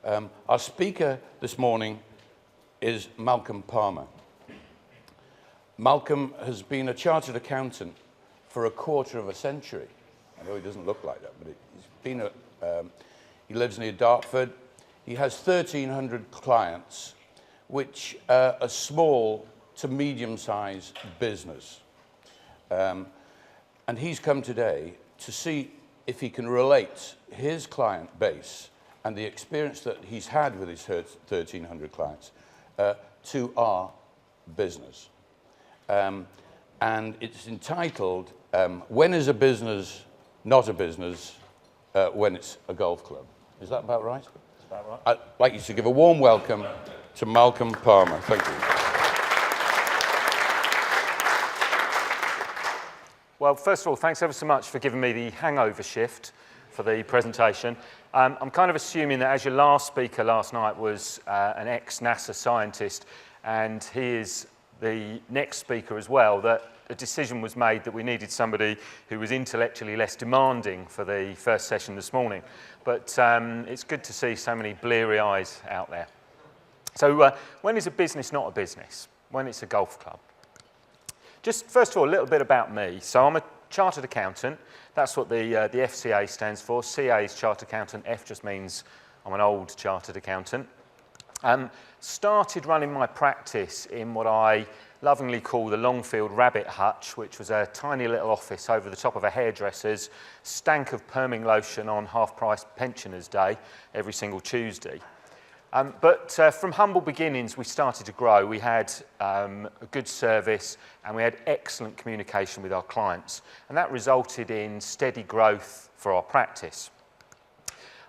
Our speaker this morning is Malcolm Palmer. Malcolm has been a chartered accountant for a quarter of a century. I know he doesn't look like that, but he's been he lives near Dartford. He has 1,300 clients, which are a small to medium-sized business. And he's come today to see if he can relate his client base and the experience that he's had with his 1,300 clients to our business. And it's entitled, When is a Business Not a Business When It's a Golf Club? Is that about right? That's about right. I'd like you to give a warm welcome to Malcolm Palmer. Thank you. Well, first of all, thanks ever so much for giving me the hangover shift for the presentation. I'm kind of assuming that as your last speaker last night was an ex-NASA scientist, and he is the next speaker as well, that a decision was made that we needed somebody who was intellectually less demanding for the first session this morning. But it's good to see so many bleary eyes out there. So when is a business not a business? When it's a golf club? Just first of all, a little bit about me. So I'm a chartered accountant. That's what the FCA stands for. CA is chartered accountant. F just means I'm an old chartered accountant. Started running my practice in what I lovingly call the Longfield Rabbit Hutch, which was a tiny little office over the top of a hairdresser's, stank of perming lotion on half-price pensioners' day every single Tuesday. But from humble beginnings, we started to grow. We had a good service and we had excellent communication with our clients. And that resulted in steady growth for our practice.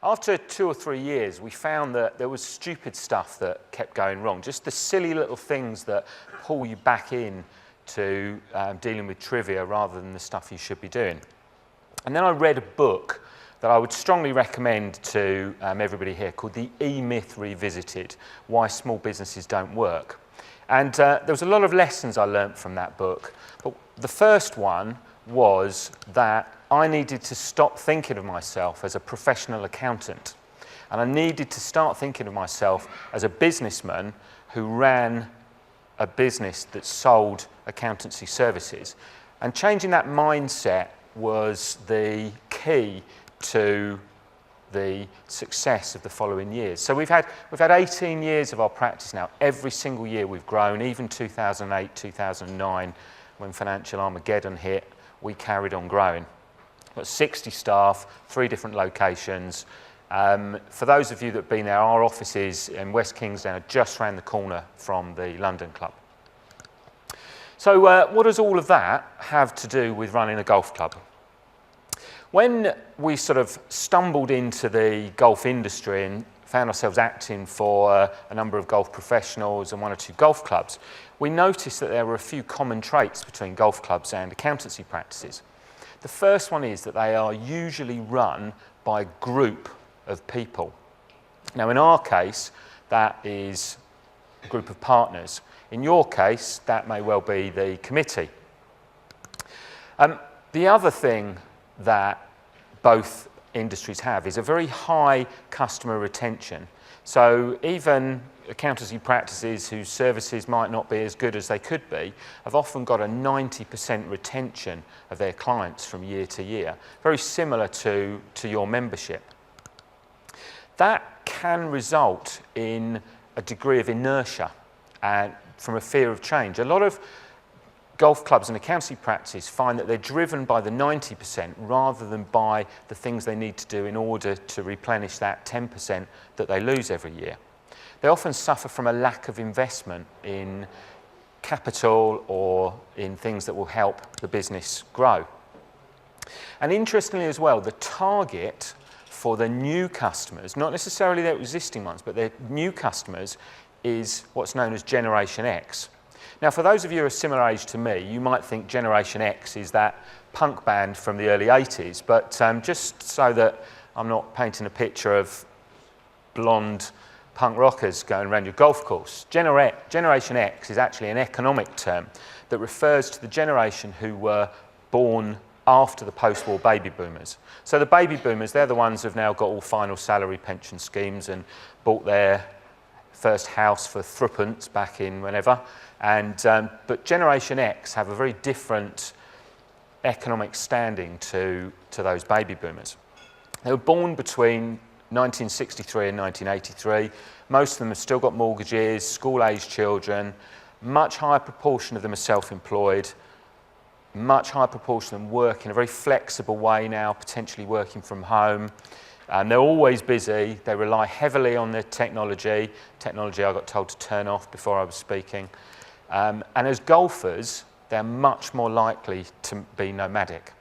After 2 or 3 years, we found that there was stupid stuff that kept going wrong, just the silly little things that pull you back in to dealing with trivia rather than the stuff you should be doing. And then I read a book that I would strongly recommend to everybody here called The E-Myth Revisited, Why Small Businesses Don't Work. And there was a lot of lessons I learnt from that book. But the first one was that I needed to stop thinking of myself as a professional accountant. And I needed to start thinking of myself as a businessman who ran a business that sold accountancy services. And changing that mindset was the key to the success of the following years. So we've had 18 years of our practice now. Every single year we've grown, even 2008, 2009, when financial Armageddon hit, we carried on growing. We've got 60 staff, 3 different locations. For those of you that have been there, our offices in West Kingsdown are just around the corner from the London Club. So what does all of that have to do with running a golf club? When we sort of stumbled into the golf industry and found ourselves acting for a number of golf professionals and 1 or 2 golf clubs, we noticed that there were a few common traits between golf clubs and accountancy practices. The first one is that they are usually run by a group of people. Now, in our case, that is a group of partners. In your case, that may well be the committee. The other thing that both industries have is a very high customer retention. So even accountancy practices whose services might not be as good as they could be have often got a 90% retention of their clients from year to year, very similar to your membership. That can result in a degree of inertia and from a fear of change. A lot of golf clubs and accountancy practices find that they're driven by the 90% rather than by the things they need to do in order to replenish that 10% that they lose every year. They often suffer from a lack of investment in capital or in things that will help the business grow. And interestingly as well, the target for the new customers, not necessarily their existing ones, but their new customers, is what's known as Generation X. Now, for those of you who are similar age to me, you might think Generation X is that punk band from the early 80s, but just so that I'm not painting a picture of blonde punk rockers going around your golf course, Generation X is actually an economic term that refers to the generation who were born after the post-war baby boomers. So the baby boomers, they're the ones who've now got all final salary pension schemes and bought their first house for threepence back in whenever. But Generation X have a very different economic standing to those baby boomers. They were born between 1963 and 1983. Most of them have still got mortgages, school-aged children. Much higher proportion of them are self-employed. Much higher proportion of them work in a very flexible way now, potentially working from home. They're always busy. They rely heavily on their technology. Technology I got told to turn off before I was speaking. And as golfers, they're much more likely to be nomadic.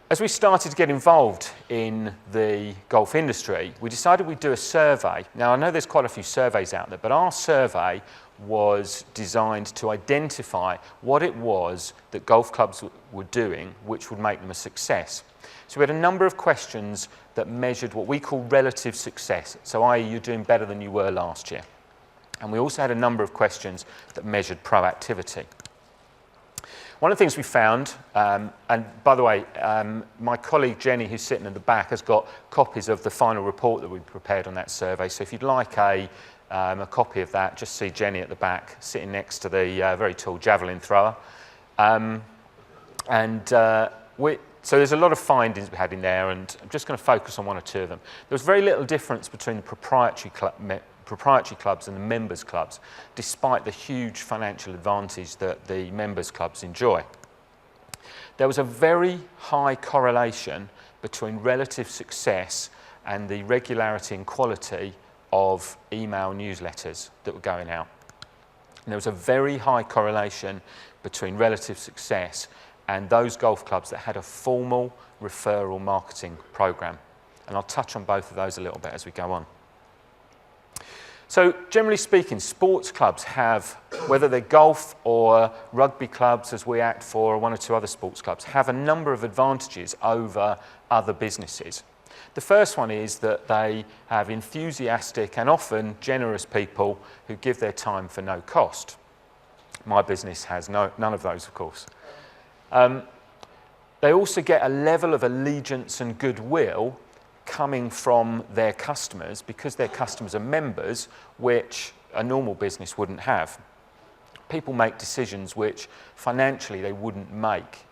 As we started to get involved in the golf industry, we decided we'd do a survey. Now, I know there's quite a few surveys out there, but our survey was designed to identify what it was that golf clubs were doing which would make them a success. So we had a number of questions that measured what we call relative success, so i.e. you're doing better than you were last year. And we also had a number of questions that measured proactivity. One of the things we found, and by the way, my colleague Jenny, who's sitting in the back, has got copies of the final report that we prepared on that survey. So if you'd like a copy of that, just see Jenny at the back, sitting next to the very tall javelin thrower. So there's a lot of findings we had in there, and I'm just going to focus on one or two of them. There was very little difference between the proprietary clubs and the members clubs, despite the huge financial advantage that the members clubs enjoy. There was a very high correlation between relative success and the regularity and quality of email newsletters that were going out. And there was a very high correlation between relative success and those golf clubs that had a formal referral marketing program. And I'll touch on both of those a little bit as we go on. So generally speaking, sports clubs have, whether they're golf or rugby clubs, as we act for, or one or two other sports clubs, have a number of advantages over other businesses. The first one is that they have enthusiastic and often generous people who give their time for no cost. My business has none of those, of course. They also get a level of allegiance and goodwill coming from their customers because their customers are members, which a normal business wouldn't have. People make decisions which financially they wouldn't make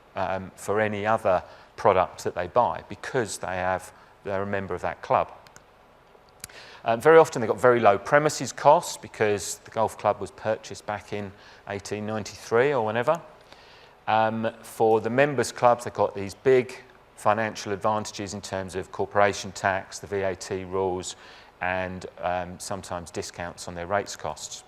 for any other product that they buy because they're a member of that club. Very often they've got very low premises costs because the golf club was purchased back in 1893 or whenever. For the members clubs, they've got these big financial advantages in terms of corporation tax, the VAT rules, and sometimes discounts on their rates costs.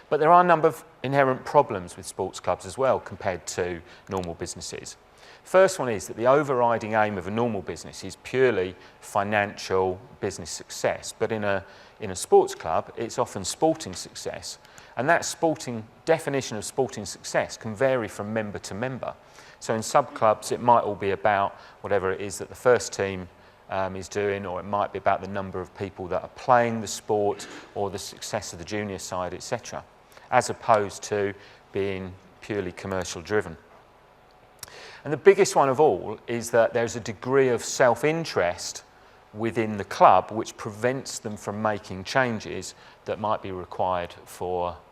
But there are a number of inherent problems with sports clubs as well compared to normal businesses. First one is that the overriding aim of a normal business is purely financial business success, but in a sports club, it's often sporting success. And that definition of sporting success can vary from member to member. So in sub-clubs, it might all be about whatever it is that the first team is doing, or it might be about the number of people that are playing the sport or the success of the junior side, etc., as opposed to being purely commercial driven. And the biggest one of all is that there's a degree of self-interest within the club which prevents them from making changes that might be required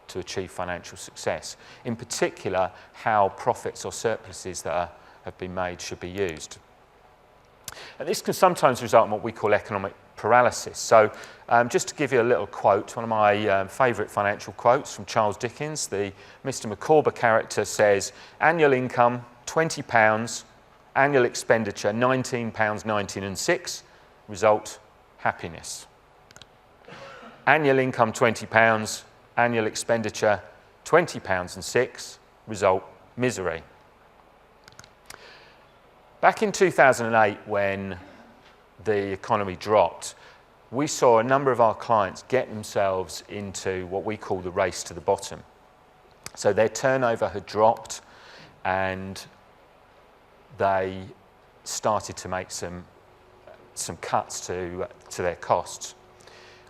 to achieve financial success. In particular, how profits or surpluses that have been made should be used. And this can sometimes result in what we call economic paralysis. So just to give you a little quote, one of my favourite financial quotes from Charles Dickens, the Mr. Micawber character says, annual income £20, annual expenditure £19.19 and 6, result happiness. Annual income £20, annual expenditure £20 and 6, result misery. Back in 2008, when the economy dropped, we saw a number of our clients get themselves into what we call the race to the bottom. So their turnover had dropped and they started to make some cuts to their costs.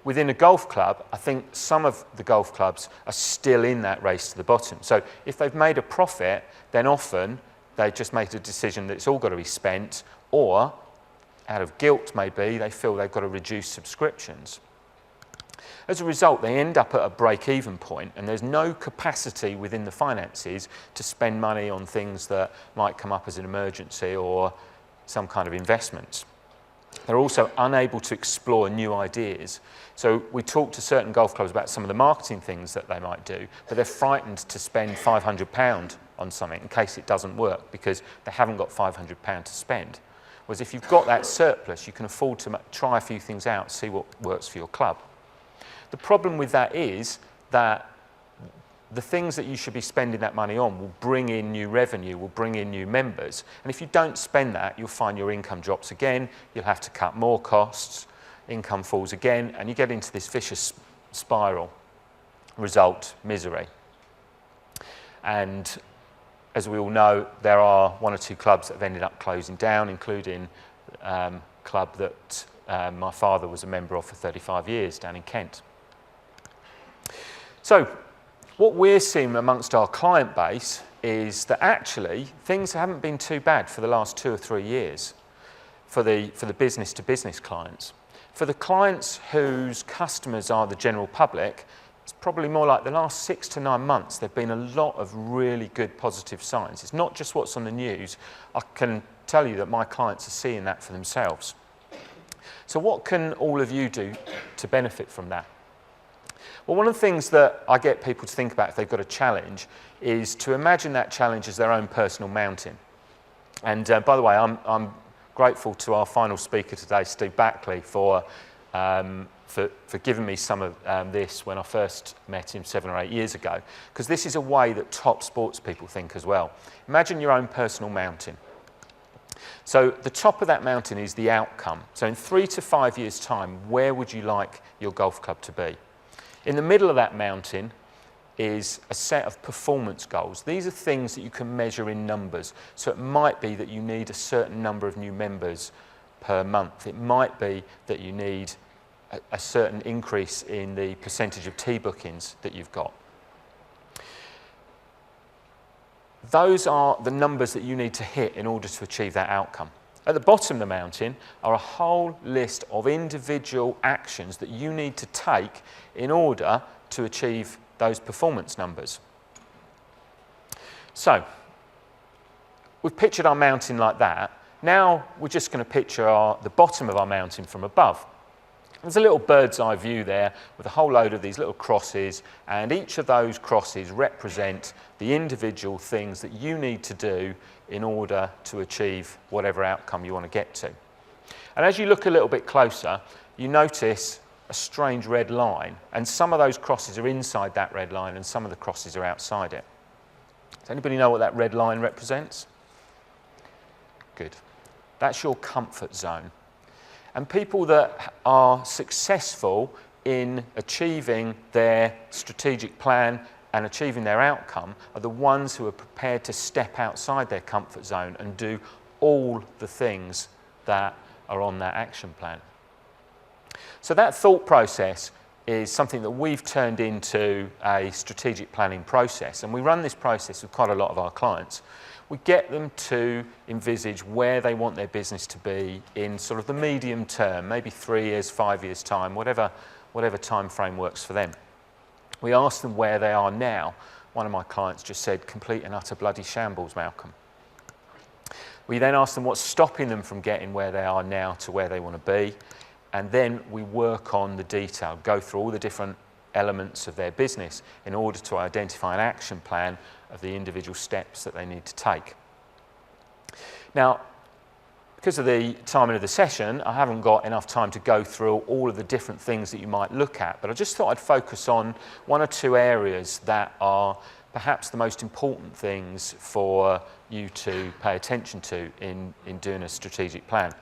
within a golf club, I think some of the golf clubs are still in that race to the bottom. So if they've made a profit, then often they just make a decision that it's all got to be spent, or out of guilt maybe, they feel they've got to reduce subscriptions. As a result, they end up at a break-even point, and there's no capacity within the finances to spend money on things that might come up as an emergency or some kind of investments. They're also unable to explore new ideas. So we talk to certain golf clubs about some of the marketing things that they might do, but they're frightened to spend £500 on something in case it doesn't work because they haven't got £500 to spend. Whereas if you've got that surplus, you can afford to try a few things out, see what works for your club. The problem with that is that the things that you should be spending that money on will bring in new revenue, will bring in new members. And if you don't spend that, you'll find your income drops again, you'll have to cut more costs, income falls again, and you get into this vicious spiral. Result, misery. And as we all know, there are one or two clubs that have ended up closing down, including a club that my father was a member of for 35 years down in Kent. So, what we're seeing amongst our client base is that actually things haven't been too bad for the last 2 or 3 years for the business-to-business clients. For the clients whose customers are the general public, it's probably more like the last 6 to 9 months there have been a lot of really good positive signs. It's not just what's on the news. I can tell you that my clients are seeing that for themselves. So what can all of you do to benefit from that? Well, one of the things that I get people to think about if they've got a challenge is to imagine that challenge as their own personal mountain. And by the way, I'm grateful to our final speaker today, Steve Backley, for giving me some of this when I first met him 7 or 8 years ago, because this is a way that top sports people think as well. Imagine your own personal mountain. So the top of that mountain is the outcome. So in 3 to 5 years' time, where would you like your golf club to be? In the middle of that mountain is a set of performance goals. These are things that you can measure in numbers. So it might be that you need a certain number of new members per month. It might be that you need a certain increase in the percentage of tee bookings that you've got. Those are the numbers that you need to hit in order to achieve that outcome. At the bottom of the mountain are a whole list of individual actions that you need to take in order to achieve those performance numbers. So, we've pictured our mountain like that. Now we're just going to picture the bottom of our mountain from above. There's a little bird's eye view there with a whole load of these little crosses, and each of those crosses represent the individual things that you need to do in order to achieve whatever outcome you want to get to. And as you look a little bit closer, you notice a strange red line, and some of those crosses are inside that red line and some of the crosses are outside it. Does anybody know what that red line represents? Good. That's your comfort zone. And people that are successful in achieving their strategic plan and achieving their outcome are the ones who are prepared to step outside their comfort zone and do all the things that are on that action plan. So that thought process is something that we've turned into a strategic planning process, and we run this process with quite a lot of our clients. We get them to envisage where they want their business to be in sort of the medium term, maybe 3 years, 5 years' time, whatever time frame works for them. We ask them where they are now. One of my clients just said, complete and utter bloody shambles, Malcolm. We then ask them what's stopping them from getting where they are now to where they want to be, and then we work on the detail, go through all the different elements of their business in order to identify an action plan of the individual steps that they need to take. Now, because of the timing of the session, I haven't got enough time to go through all of the different things that you might look at, but I just thought I'd focus on 1 or 2 areas that are perhaps the most important things for you to pay attention to in doing a strategic plan.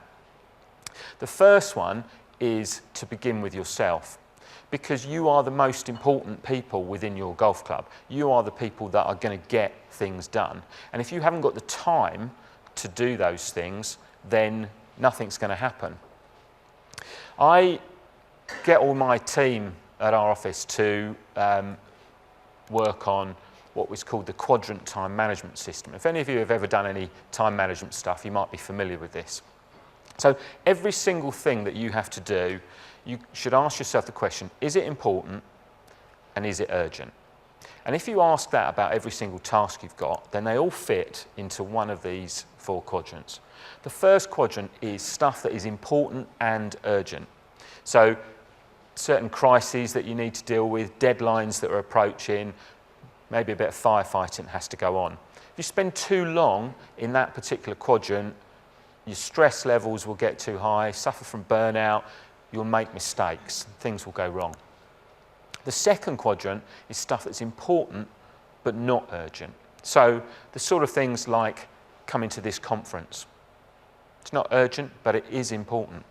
The first one is to begin with yourself, because you are the most important people within your golf club. You are the people that are going to get things done. And if you haven't got the time to do those things, then nothing's going to happen. I get all my team at our office to work on what was called the quadrant time management system. If any of you have ever done any time management stuff, you might be familiar with this. So every single thing that you have to do, you should ask yourself the question, is it important and is it urgent? And if you ask that about every single task you've got, then they all fit into one of these 4 quadrants. The first quadrant is stuff that is important and urgent. So certain crises that you need to deal with, deadlines that are approaching, maybe a bit of firefighting has to go on. If you spend too long in that particular quadrant, your stress levels will get too high, suffer from burnout, you'll make mistakes, things will go wrong. The second quadrant is stuff that's important but not urgent. So the sort of things like coming to this conference. It's not urgent, but it is important.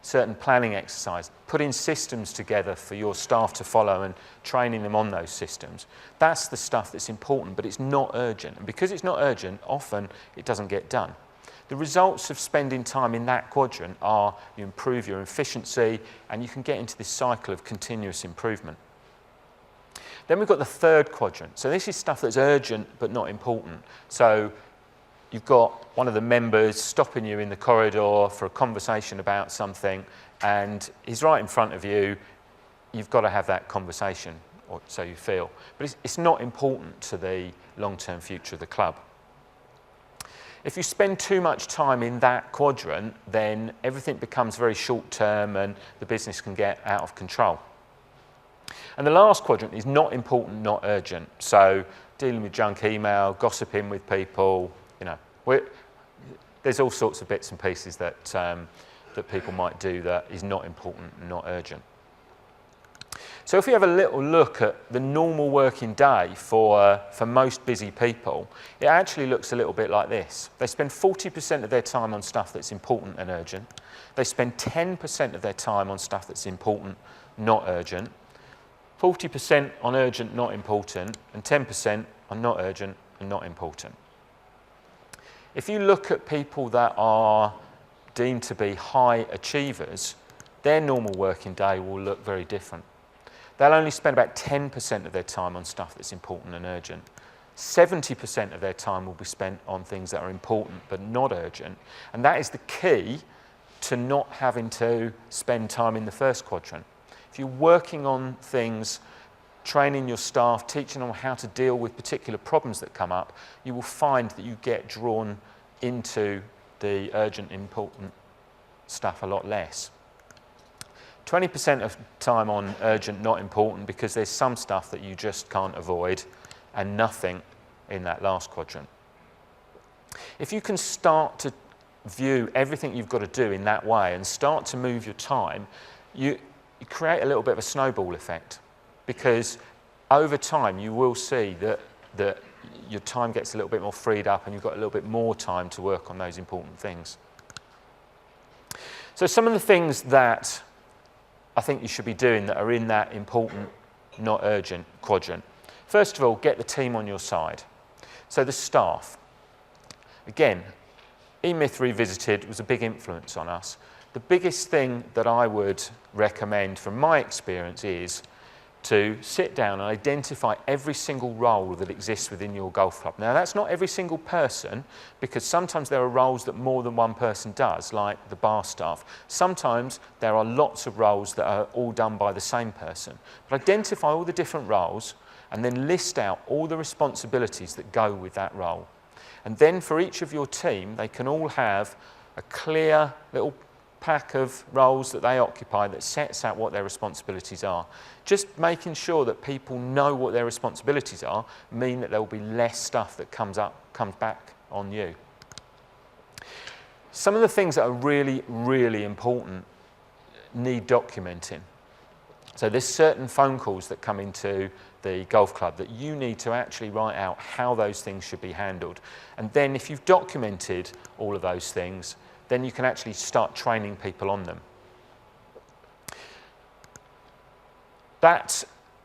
Certain planning exercise, putting systems together for your staff to follow and training them on those systems. That's the stuff that's important, but it's not urgent. And because it's not urgent, often it doesn't get done. The results of spending time in that quadrant are you improve your efficiency and you can get into this cycle of continuous improvement. Then we've got the third quadrant. So this is stuff that's urgent but not important. So you've got one of the members stopping you in the corridor for a conversation about something and he's right in front of you. You've got to have that conversation, or so you feel. But it's not important to the long-term future of the club. If you spend too much time in that quadrant, then everything becomes very short-term and the business can get out of control. And the last quadrant is not important, not urgent. So dealing with junk email, gossiping with people, you know, there's all sorts of bits and pieces that, that people might do that is not important and not urgent. So if we have a little look at the normal working day for most busy people, it actually looks a little bit like this. They spend 40% of their time on stuff that's important and urgent. They spend 10% of their time on stuff that's important, not urgent. 40% on urgent, not important, and 10% on not urgent and not important. If you look at people that are deemed to be high achievers, their normal working day will look very different. They'll only spend about 10% of their time on stuff that's important and urgent. 70% of their time will be spent on things that are important but not urgent. And that is the key to not having to spend time in the first quadrant. If you're working on things, training your staff, teaching them how to deal with particular problems that come up, you will find that you get drawn into the urgent, important stuff a lot less. 20% of time on urgent, not important, because there's some stuff that you just can't avoid, and nothing in that last quadrant. If you can start to view everything you've got to do in that way and start to move your time, you create a little bit of a snowball effect, because over time you will see that your time gets a little bit more freed up and you've got a little bit more time to work on those important things. So some of the things that I think you should be doing that are in that important, not urgent quadrant. First of all, get the team on your side. So the staff. Again, E-Myth Revisited was a big influence on us. The biggest thing that I would recommend from my experience is to sit down and identify every single role that exists within your golf club. Now, that's not every single person, because sometimes there are roles that more than one person does, like the bar staff. Sometimes there are lots of roles that are all done by the same person. But identify all the different roles and then list out all the responsibilities that go with that role. And then for each of your team, they can all have a clear little pack of roles that they occupy that sets out what their responsibilities are. Just making sure that people know what their responsibilities are mean that there will be less stuff that comes back on you. Some of the things that are really, really important need documenting. So there's certain phone calls that come into the golf club that you need to actually write out how those things should be handled. And then if you've documented all of those things, then you can actually start training people on them.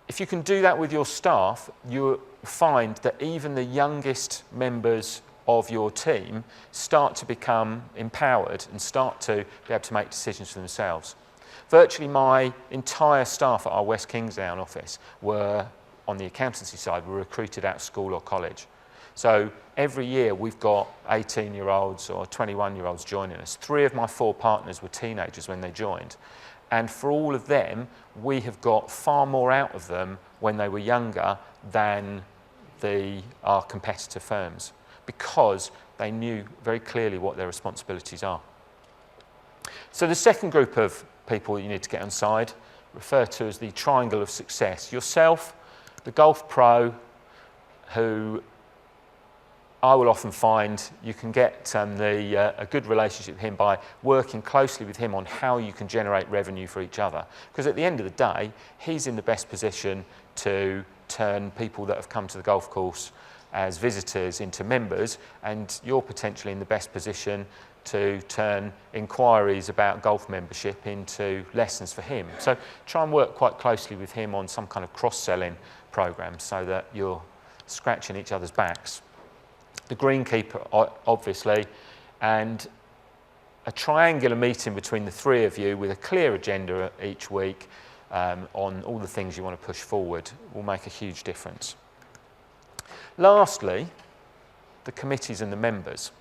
If you can do that with your staff, you'll find that even the youngest members of your team start to become empowered and start to be able to make decisions for themselves. Virtually my entire staff at our West Kingsdown office were, on the accountancy side, were recruited out of school or college. So every year we've got 18-year-olds or 21-year-olds joining us. 3 of my 4 partners were teenagers when they joined. And for all of them, we have got far more out of them when they were younger than our competitor firms, because they knew very clearly what their responsibilities are. So the second group of people you need to get on side, referred to as the triangle of success. Yourself, the golf pro, who I will often find you can get a good relationship with him by working closely with him on how you can generate revenue for each other. Because at the end of the day, he's in the best position to turn people that have come to the golf course as visitors into members, and you're potentially in the best position to turn inquiries about golf membership into lessons for him. So try and work quite closely with him on some kind of cross-selling program so that you're scratching each other's backs. The greenkeeper, obviously, and a triangular meeting between the 3 of you with a clear agenda each week on all the things you want to push forward will make a huge difference. Lastly, the committees and the members.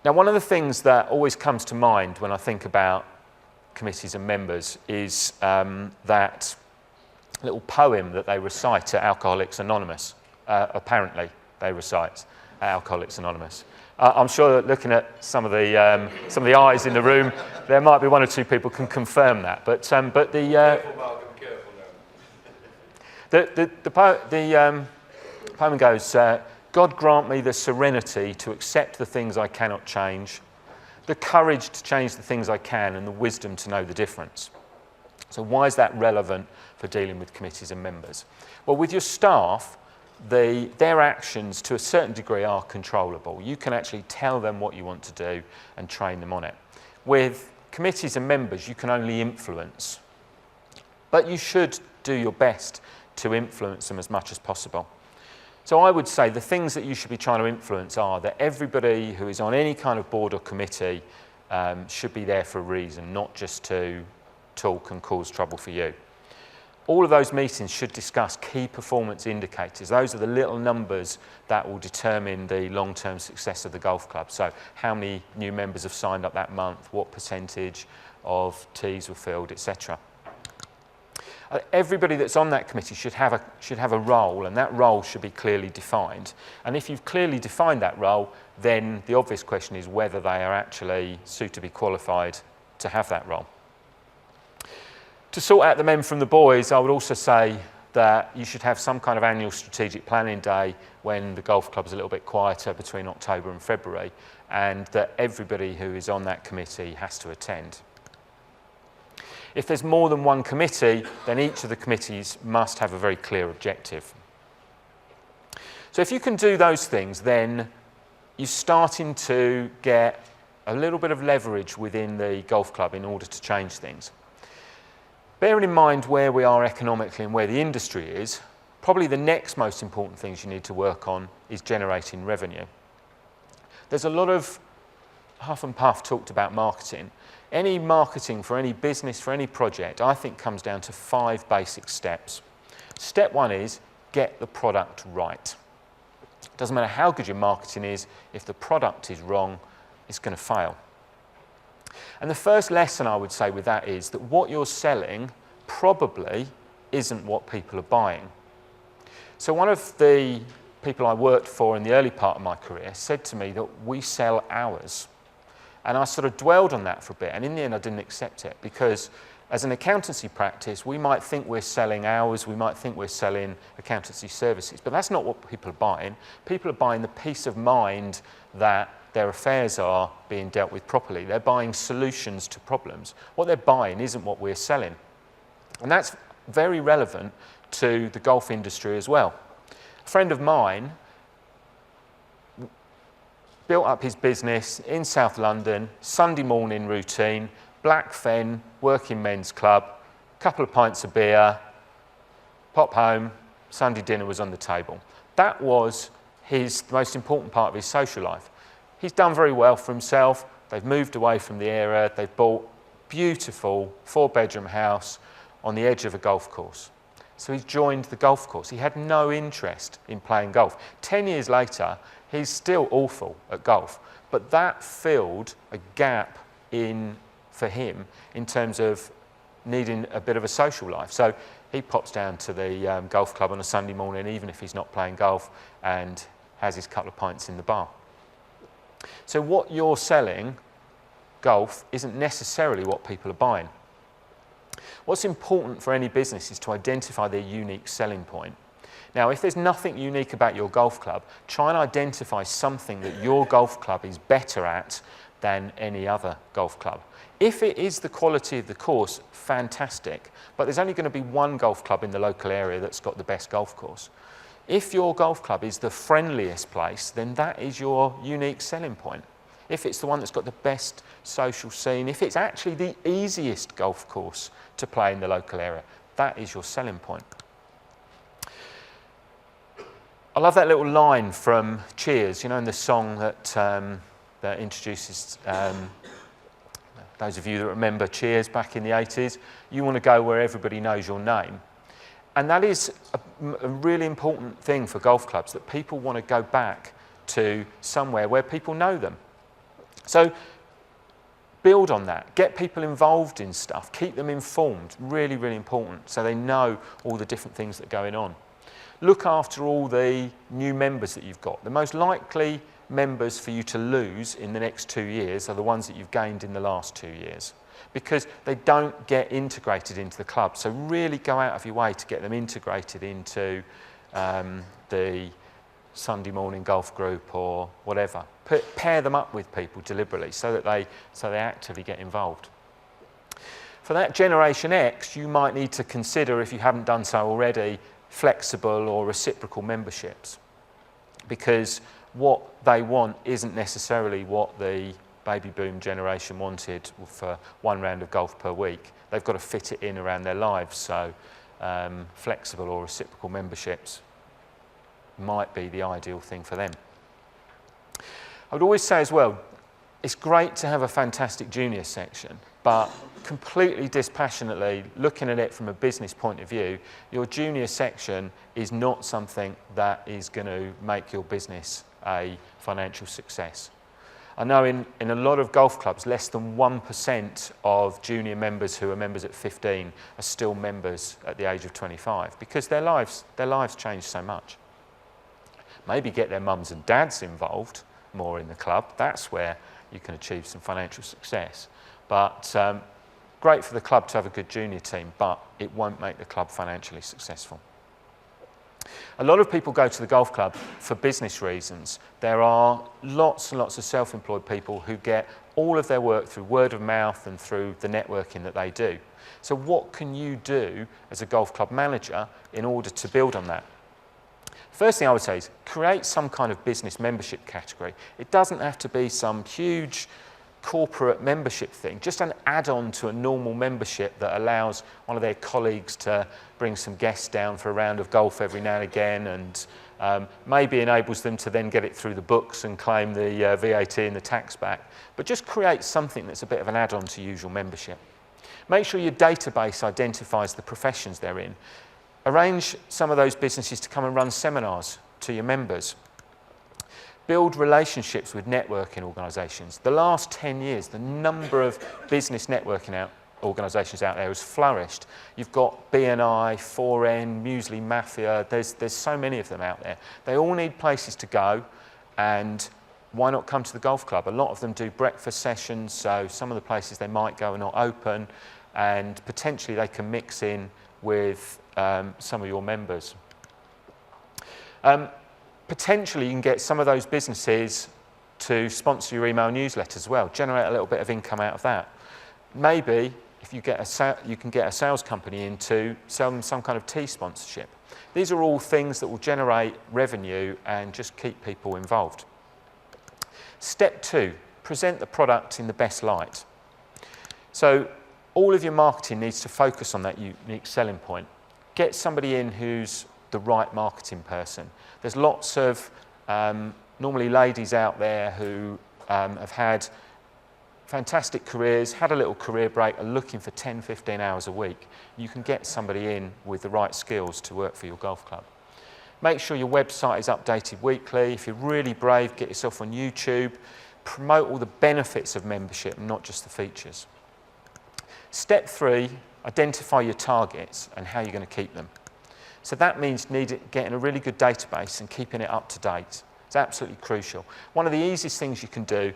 Now, one of the things that always comes to mind when I think about committees and members is that little poem that they recite at Alcoholics Anonymous. Apparently, they recite at Alcoholics Anonymous. I'm sure that looking at some of the eyes in the room, there might be 1 or 2 people can confirm that. But the poem goes, God grant me the serenity to accept the things I cannot change, the courage to change the things I can, and the wisdom to know the difference. So why is that relevant for dealing with committees and members? Well, with your staff, their actions to a certain degree are controllable. You can actually tell them what you want to do and train them on it. With committees and members, you can only influence. But you should do your best to influence them as much as possible. So I would say the things that you should be trying to influence are that everybody who is on any kind of board or committee should be there for a reason, not just to talk and cause trouble for you. All of those meetings should discuss key performance indicators. Those are the little numbers that will determine the long-term success of the golf club. So how many new members have signed up that month, what percentage of tees were filled, etc. Everybody that's on that committee should have a role, and that role should be clearly defined. And if you've clearly defined that role, then the obvious question is whether they are actually suitably qualified to have that role. To sort out the men from the boys, I would also say that you should have some kind of annual strategic planning day when the golf club is a little bit quieter between October and February, and that everybody who is on that committee has to attend. If there's more than 1 committee, then each of the committees must have a very clear objective. So if you can do those things, then you're starting to get a little bit of leverage within the golf club in order to change things. Bearing in mind where we are economically and where the industry is, probably the next most important things you need to work on is generating revenue. There's a lot of huff and puff talked about marketing. Any marketing for any business, for any project, I think comes down to 5 basic steps. Step 1 is get the product right. Doesn't matter how good your marketing is, if the product is wrong, it's going to fail. And the first lesson I would say with that is that what you're selling probably isn't what people are buying. So one of the people I worked for in the early part of my career said to me that we sell hours. And I sort of dwelled on that for a bit, and in the end I didn't accept it, because as an accountancy practice, we might think we're selling hours, we might think we're selling accountancy services, but that's not what people are buying. People are buying the peace of mind that their affairs are being dealt with properly. They're buying solutions to problems. What they're buying isn't what we're selling. And that's very relevant to the golf industry as well. A friend of mine built up his business in South London, Sunday morning routine, black fen, working men's club, couple of pints of beer, pop home, Sunday dinner was on the table. That was the most important part of his social life. He's done very well for himself. They've moved away from the area. They've bought beautiful 4-bedroom house on the edge of a golf course. So he's joined the golf course. He had no interest in playing golf. 10 years later, he's still awful at golf, but that filled a gap for him in terms of needing a bit of a social life. So he pops down to the golf club on a Sunday morning, even if he's not playing golf, and has his couple of pints in the bar. So what you're selling, golf, isn't necessarily what people are buying. What's important for any business is to identify their unique selling point. Now, if there's nothing unique about your golf club, try and identify something that your golf club is better at than any other golf club. If it is the quality of the course, fantastic, but there's only going to be one golf club in the local area that's got the best golf course. If your golf club is the friendliest place, then that is your unique selling point. If it's the one that's got the best social scene, if it's actually the easiest golf course to play in the local area, that is your selling point. I love that little line from Cheers, you know, in the song that introduces, those of you that remember Cheers back in the 80s, you want to go where everybody knows your name. And that is a really important thing for golf clubs, that people want to go back to somewhere where people know them. So build on that, get people involved in stuff, keep them informed, really, really important, so they know all the different things that are going on. Look after all the new members that you've got. The most likely members for you to lose in the next 2 years are the ones that you've gained in the last 2 years, because they don't get integrated into the club. So really go out of your way to get them integrated into the Sunday morning golf group or whatever. Pair them up with people deliberately so that they actively get involved. For that Generation X, you might need to consider, if you haven't done so already, flexible or reciprocal memberships, because what they want isn't necessarily what the baby boom generation wanted for one round of golf per week. They've got to fit it in around their lives, so flexible or reciprocal memberships might be the ideal thing for them. I would always say as well, it's great to have a fantastic junior section, but completely dispassionately, looking at it from a business point of view, your junior section is not something that is going to make your business a financial success. I know in a lot of golf clubs, less than 1% of junior members who are members at 15 are still members at the age of 25, because their lives change so much. Maybe get their mums and dads involved more in the club. That's where you can achieve some financial success. But great for the club to have a good junior team, but it won't make the club financially successful. A lot of people go to the golf club for business reasons. There are lots and lots of self-employed people who get all of their work through word of mouth and through the networking that they do. So what can you do as a golf club manager in order to build on that? First thing I would say is create some kind of business membership category. It doesn't have to be some huge corporate membership thing, just an add-on to a normal membership that allows one of their colleagues to bring some guests down for a round of golf every now and again, and maybe enables them to then get it through the books and claim the VAT and the tax back. But just create something that's a bit of an add-on to usual membership. Make sure your database identifies the professions they're in. Arrange some of those businesses to come and run seminars to your members. Build relationships with networking organisations. The last 10 years, the number of business networking organisations out there has flourished. You've got BNI, 4N, Muesli Mafia, there's so many of them out there. They all need places to go, and why not come to the golf club? A lot of them do breakfast sessions, so some of the places they might go are not open, and potentially they can mix in with some of your members. Potentially you can get some of those businesses to sponsor your email newsletter as well, generate a little bit of income out of that. Maybe if you can get a sales company in to sell them some kind of tea sponsorship. These are all things that will generate revenue and just keep people involved. Step 2, present the product in the best light. So all of your marketing needs to focus on that unique selling point. Get somebody in who's the right marketing person. There's lots of normally ladies out there who have had fantastic careers, had a little career break, are looking for 10, 15 hours a week, you can get somebody in with the right skills to work for your golf club. Make sure your website is updated weekly. If you're really brave, get yourself on YouTube. Promote all the benefits of membership, not just the features. Step 3, identify your targets and how you're going to keep them. So that means getting a really good database and keeping it up to date. It's absolutely crucial. One of the easiest things you can do,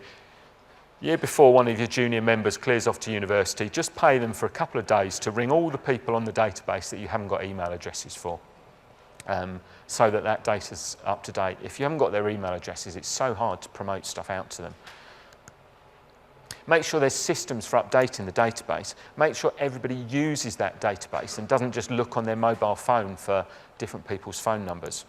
year before one of your junior members clears off to university, just pay them for a couple of days to ring all the people on the database that you haven't got email addresses for, so that data's up to date. If you haven't got their email addresses, it's so hard to promote stuff out to them. Make sure there's systems for updating the database. Make sure everybody uses that database and doesn't just look on their mobile phone for different people's phone numbers.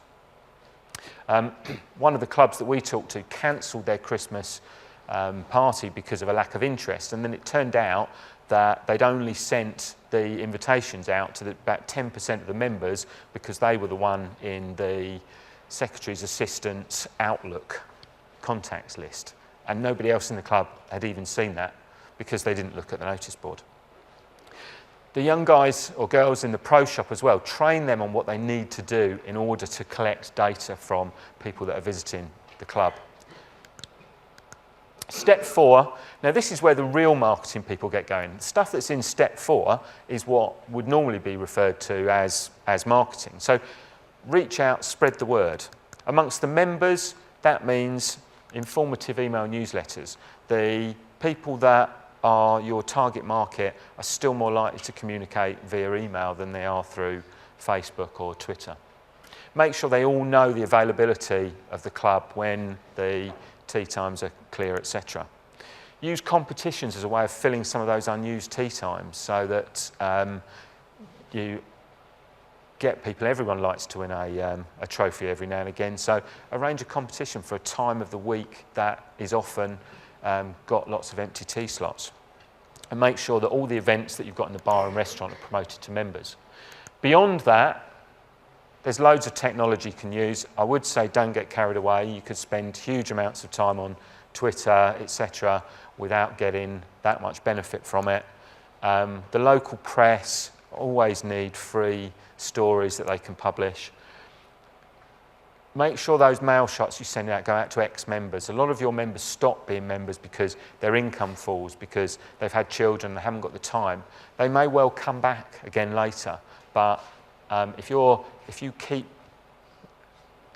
One of the clubs that we talked to cancelled their Christmas party because of a lack of interest, and then it turned out that they'd only sent the invitations out to about 10% of the members because they were the one in the secretary's assistant's Outlook contacts list, and nobody else in the club had even seen that because they didn't look at the notice board. The young guys or girls in the pro shop as well, train them on what they need to do in order to collect data from people that are visiting the club. Step 4, now this is where the real marketing people get going. The stuff that's in step 4 is what would normally be referred to as marketing. So reach out, spread the word. Amongst the members, that means informative email newsletters. The people that are your target market are still more likely to communicate via email than they are through Facebook or Twitter. Make sure they all know the availability of the club when the tea times are clear, etc. Use competitions as a way of filling some of those unused tea times so that you get people. Everyone likes to win a trophy every now and again, so arrange a competition for a time of the week that is often got lots of empty tea slots, and make sure that all the events that you've got in the bar and restaurant are promoted to members. Beyond that, there's loads of technology you can use. I would say don't get carried away. You could spend huge amounts of time on Twitter, etc., without getting that much benefit from it. The local press always need free stories that they can publish. Make sure those mail shots you send out go out to ex-members. A lot of your members stop being members because their income falls, because they've had children, they haven't got the time. They may well come back again later, but if you keep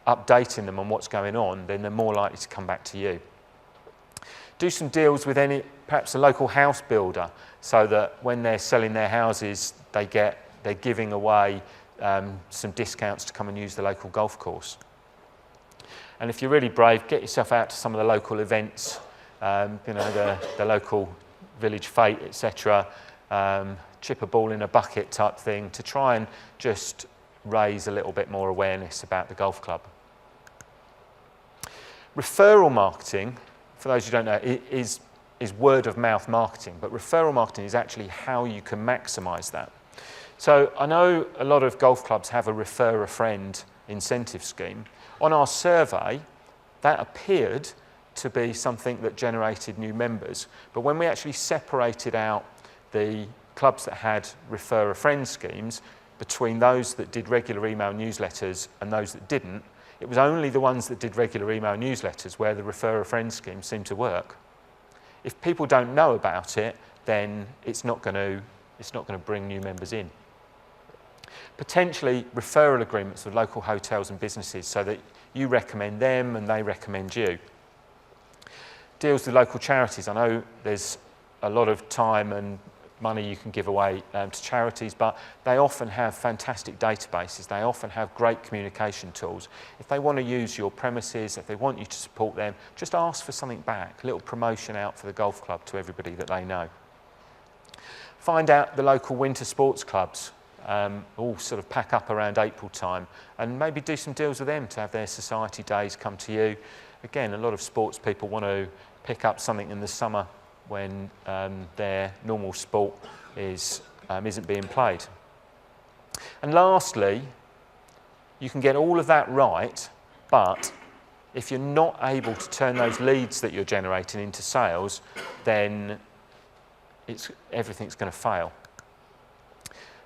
updating them on what's going on, then they're more likely to come back to you. Do some deals with perhaps a local house builder, so that when they're selling their houses, they're giving away some discounts to come and use the local golf course. And if you're really brave, get yourself out to some of the local events, the local village fete, etc. Chip a ball in a bucket type thing to try and just raise a little bit more awareness about the golf club. Referral marketing, for those who don't know, is word of mouth marketing, but referral marketing is actually how you can maximise that. So I know a lot of golf clubs have a refer a friend incentive scheme. On our survey, that appeared to be something that generated new members, but when we actually separated out the clubs that had refer a friend schemes between those that did regular email newsletters and those that didn't, it was only the ones that did regular email newsletters where the refer a friend scheme seemed to work. If people don't know about it, then it's not going to bring new members in. Potentially referral agreements with local hotels and businesses so that you recommend them and they recommend you. Deals with local charities. I know there's a lot of time and money you can give away to charities, but they often have fantastic databases. They often have great communication tools. If they want to use your premises, if they want you to support them, just ask for something back, a little promotion out for the golf club to everybody that they know. Find out the local winter sports clubs. All sort of pack up around April time, and maybe do some deals with them to have their society days come to you. Again, a lot of sports people want to pick up something in the summer when their normal sport isn't being played. And lastly, you can get all of that right, but If you're not able to turn those leads that you're generating into sales, then everything's going to fail.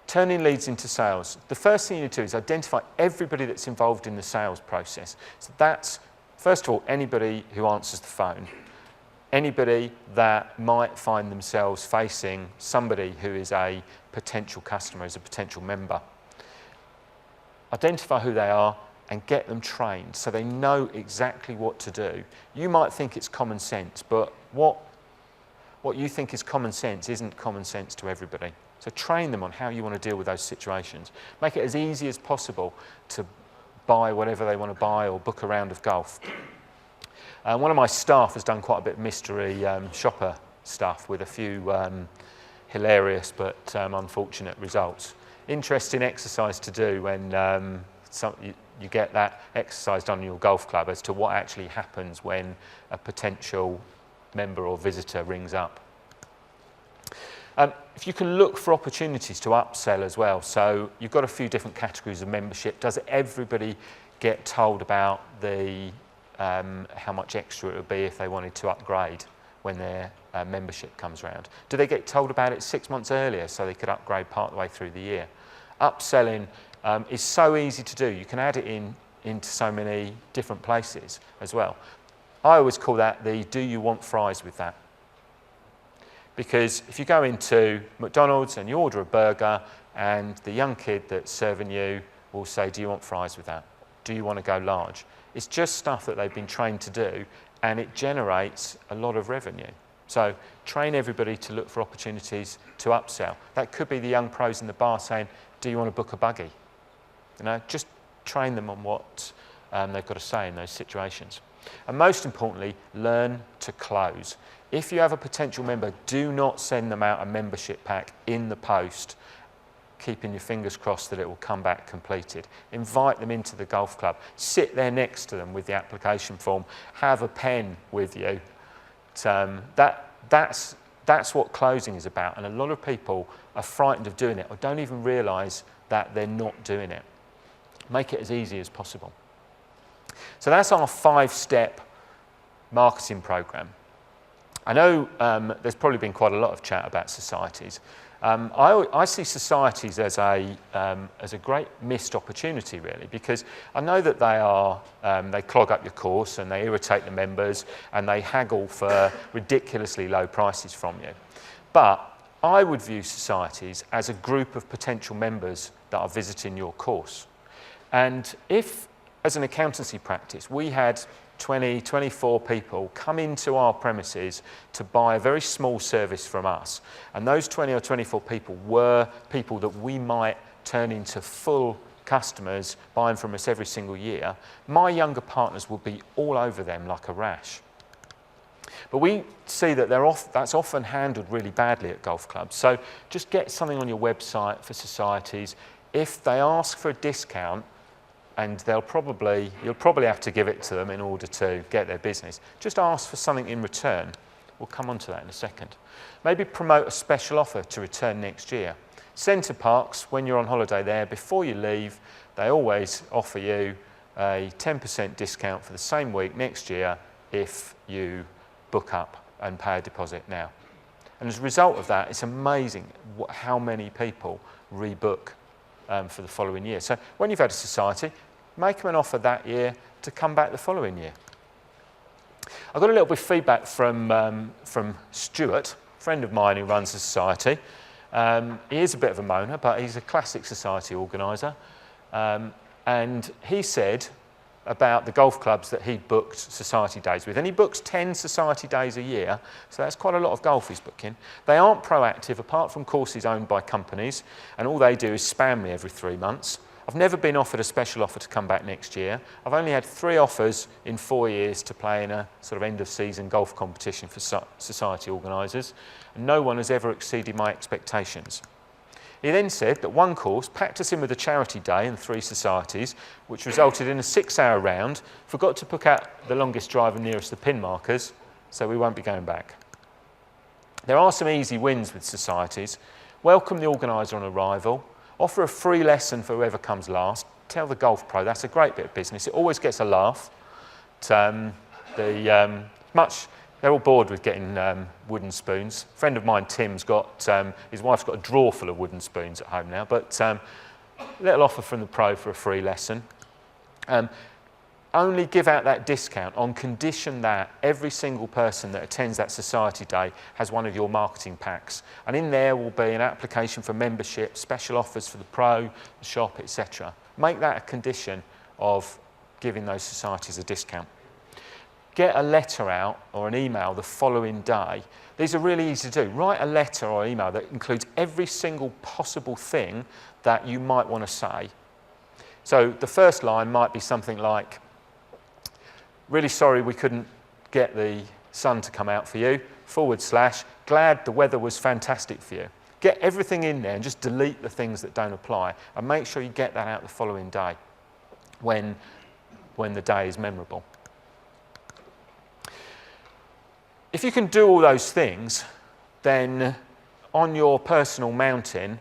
Turning leads into sales. The first thing you need to do is identify everybody that's involved in the sales process. So that's, first of all, anybody who answers the phone, anybody that might find themselves facing somebody who is a potential customer, as a potential member. Identify who they are and get them trained so they know exactly what to do. You might think it's common sense, but what you think is common sense isn't common sense to everybody. So train them on how you want to deal with those situations. Make it as easy as possible to buy whatever they want to buy or book a round of golf. One of my staff has done quite a bit of mystery shopper stuff with a few hilarious but unfortunate results. Interesting exercise to do when you get that exercise done in your golf club as to what actually happens when a potential member or visitor rings up. If you can look for opportunities to upsell as well, so you've got a few different categories of membership. Does everybody get told about the how much extra it would be if they wanted to upgrade when their membership comes around? Do they get told about it 6 months earlier so they could upgrade part of the way through the year? Upselling is so easy to do. You can add it into so many different places as well. I always call that the do you want fries with that? Because if you go into McDonald's and you order a burger and the young kid that's serving you will say, do you want fries with that? Do you want to go large? It's just stuff that they've been trained to do and it generates a lot of revenue. So train everybody to look for opportunities to upsell. That could be the young pros in the bar saying, do you want to book a buggy? You know, just train them on what they've got to say in those situations. And most importantly, learn to close. If you have a potential member, do not send them out a membership pack in the post, keeping your fingers crossed that it will come back completed. Invite them into the golf club. Sit there next to them with the application form. Have a pen with you. That's what closing is about. And a lot of people are frightened of doing it or don't even realise that they're not doing it. Make it as easy as possible. So that's our 5-step marketing program. I know there's probably been quite a lot of chat about societies. I see societies as a great missed opportunity, really, because I know that they clog up your course and they irritate the members and they haggle for ridiculously low prices from you. But I would view societies as a group of potential members that are visiting your course. And if, as an accountancy practice, we had 20, 24 people come into our premises to buy a very small service from us, and those 20 or 24 people were people that we might turn into full customers buying from us every single year, my younger partners would be all over them like a rash. But we see that that's often handled really badly at golf clubs. So just get something on your website for societies. If they ask for a discount, and you'll probably have to give it to them in order to get their business, just ask for something in return. We'll come on to that in a second. Maybe promote a special offer to return next year. Centre Parks, when you're on holiday there, before you leave, they always offer you a 10% discount for the same week next year if you book up and pay a deposit now. And as a result of that, it's amazing how many people rebook for the following year. So when you've had a society, make them an offer that year to come back the following year. I got a little bit of feedback from Stuart, a friend of mine who runs a society. He is a bit of a moaner, but he's a classic society organiser. And he said about the golf clubs that he booked society days with. And he books 10 society days a year, so that's quite a lot of golf he's booking. They aren't proactive, apart from courses owned by companies, and all they do is spam me every 3 months. I've never been offered a special offer to come back next year. I've only had 3 offers in 4 years to play in a sort of end-of-season golf competition for society organisers, and no one has ever exceeded my expectations. He then said that one course packed us in with a charity day and 3 societies, which resulted in a 6-hour round, forgot to book out the longest drive and nearest the pin markers, so we won't be going back. There are some easy wins with societies. Welcome the organiser on arrival, offer a free lesson for whoever comes last, tell the golf pro, that's a great bit of business, it always gets a laugh. they're all bored with getting wooden spoons. A friend of mine, Tim's got, his wife's got a drawer full of wooden spoons at home now, but little offer from the pro for a free lesson. Only give out that discount on condition that every single person that attends that society day has one of your marketing packs. And in there will be an application for membership, special offers for the pro, the shop, etc. Make that a condition of giving those societies a discount. Get a letter out or an email the following day. These are really easy to do. Write a letter or email that includes every single possible thing that you might want to say. So the first line might be something like, really sorry we couldn't get the sun to come out for you, / glad the weather was fantastic for you. Get everything in there and just delete the things that don't apply, and make sure you get that out the following day when the day is memorable. If you can do all those things, then on your personal mountain,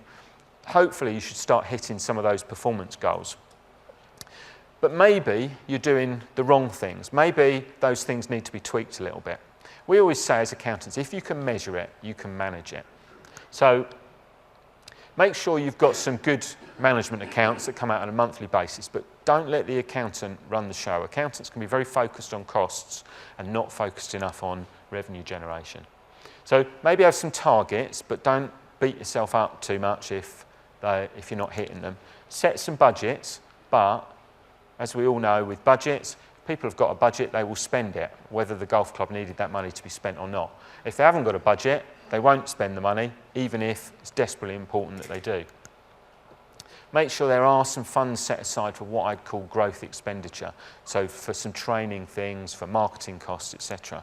hopefully you should start hitting some of those performance goals. But maybe you're doing the wrong things. Maybe those things need to be tweaked a little bit. We always say as accountants, if you can measure it, you can manage it. So make sure you've got some good management accounts that come out on a monthly basis, but don't let the accountant run the show. Accountants can be very focused on costs and not focused enough on revenue generation. So maybe have some targets, but don't beat yourself up too much if you're not hitting them. Set some budgets, but as we all know with budgets, if people have got a budget, they will spend it, whether the golf club needed that money to be spent or not. If they haven't got a budget, they won't spend the money, even if it's desperately important that they do. Make sure there are some funds set aside for what I'd call growth expenditure, so for some training things, for marketing costs, etc.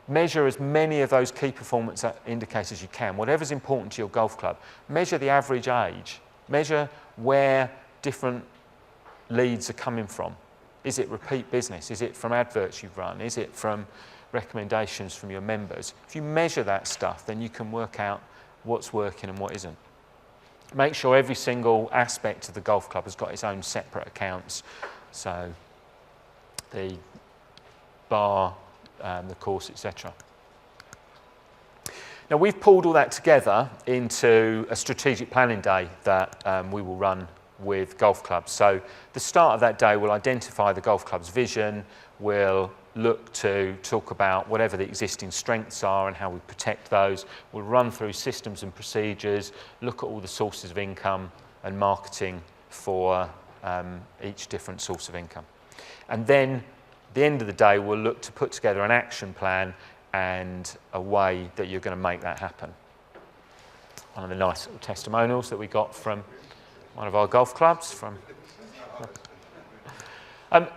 Measure as many of those key performance indicators as you can, whatever's important to your golf club. Measure the average age. Measure where different leads are coming from. Is it repeat business? Is it from adverts you've run? Is it from recommendations from your members? If you measure that stuff, then you can work out what's working and what isn't. Make sure every single aspect of the golf club has got its own separate accounts. So the bar, the course, etc. Now we've pulled all that together into a strategic planning day that we will run with golf clubs. So the start of that day will identify the golf club's vision, we'll look to talk about whatever the existing strengths are and how we protect those. We'll run through systems and procedures, look at all the sources of income and marketing for each different source of income. And then at the end of the day, we'll look to put together an action plan and a way that you're going to make that happen. One of the nice little testimonials that we got from one of our golf clubs.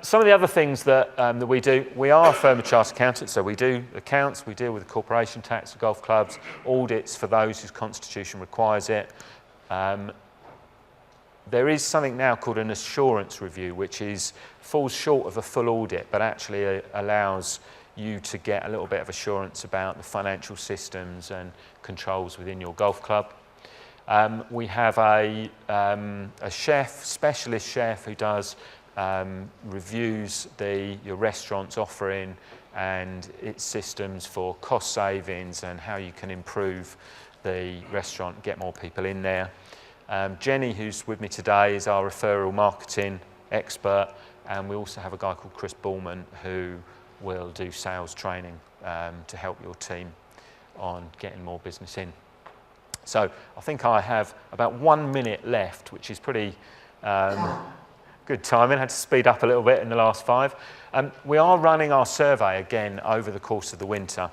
Some of the other things that we do, we are a firm of chartered accountants, so we do accounts, we deal with the corporation tax of golf clubs, audits for those whose constitution requires it. There is something now called an assurance review, which falls short of a full audit, but actually allows you to get a little bit of assurance about the financial systems and controls within your golf club. We have a chef, specialist chef, who does reviews your restaurant's offering and its systems for cost savings and how you can improve the restaurant, get more people in there. Jenny, who's with me today, is our referral marketing expert, and we also have a guy called Chris Bullman who will do sales training to help your team on getting more business in. So I think I have about 1 minute left, which is pretty good timing. I had to speed up a little bit in the last 5. We are running our survey again over the course of the winter.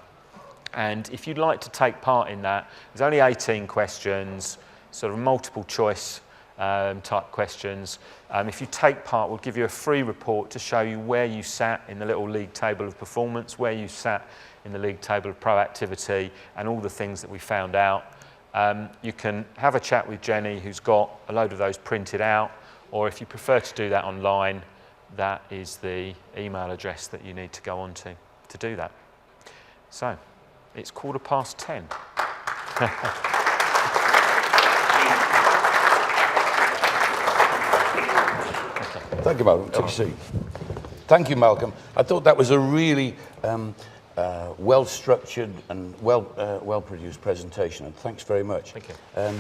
And if you'd like to take part in that, there's only 18 questions, sort of multiple choice type questions. If you take part, we'll give you a free report to show you where you sat in the little league table of performance, where you sat in the league table of proactivity, and all the things that we found out. You can have a chat with Jenny, who's got a load of those printed out, or if you prefer to do that online, that is the email address that you need to go on to do that. So, it's 10:15. Thank you, madam. Take a seat. Thank you, Malcolm. I thought that was a really well-structured and well-produced presentation, and thanks very much. Thank you. A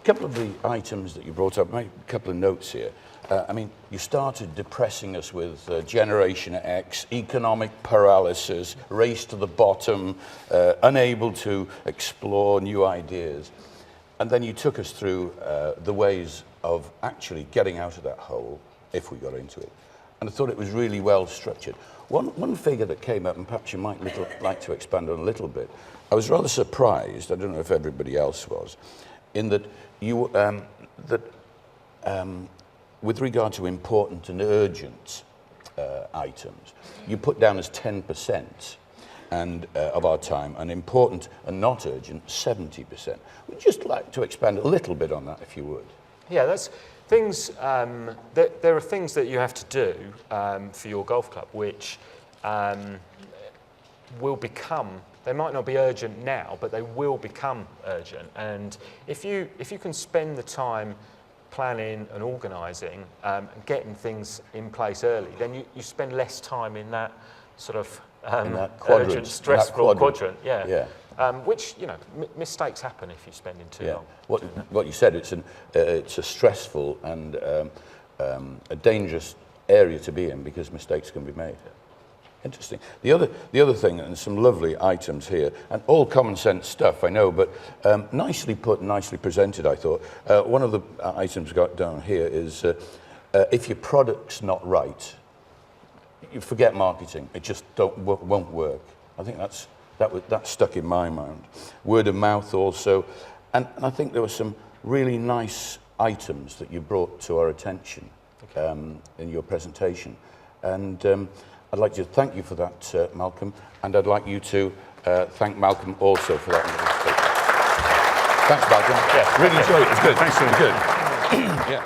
couple of the items that you brought up, make a couple of notes here. I mean, you started depressing us with Generation X, economic paralysis, race to the bottom, unable to explore new ideas. And then you took us through the ways of actually getting out of that hole, if we got into it. And I thought it was really well structured. One figure that came up, and perhaps you might like to expand on a little bit, I was rather surprised, I don't know if everybody else was, in that you, with regard to important and urgent items, you put down as 10% of our time, and important and not urgent, 70%. We'd just like to expand a little bit on that, if you would. Yeah, that's things. There are things that you have to do for your golf club, which will become. They might not be urgent now, but they will become urgent. And if you can spend the time planning and organising and getting things in place early, then you spend less time in that sort of urgent, stressful quadrant. Yeah. Which, you know, mistakes happen if you're spending too long. What you said, it's a stressful and a dangerous area to be in because mistakes can be made. Interesting. The other thing, and some lovely items here, and all common sense stuff, I know, but nicely put, nicely presented, I thought. One of the items got down here is if your product's not right, you forget marketing. It just won't work. I think that stuck in my mind. Word of mouth also, and I think there were some really nice items that you brought to our attention in your presentation, and I'd like to thank you for that, Malcolm, and I'd like you to thank Malcolm also for that. Thanks, Malcolm. Yeah, really enjoyed it. It's good. Thanks so much. Good. Yeah.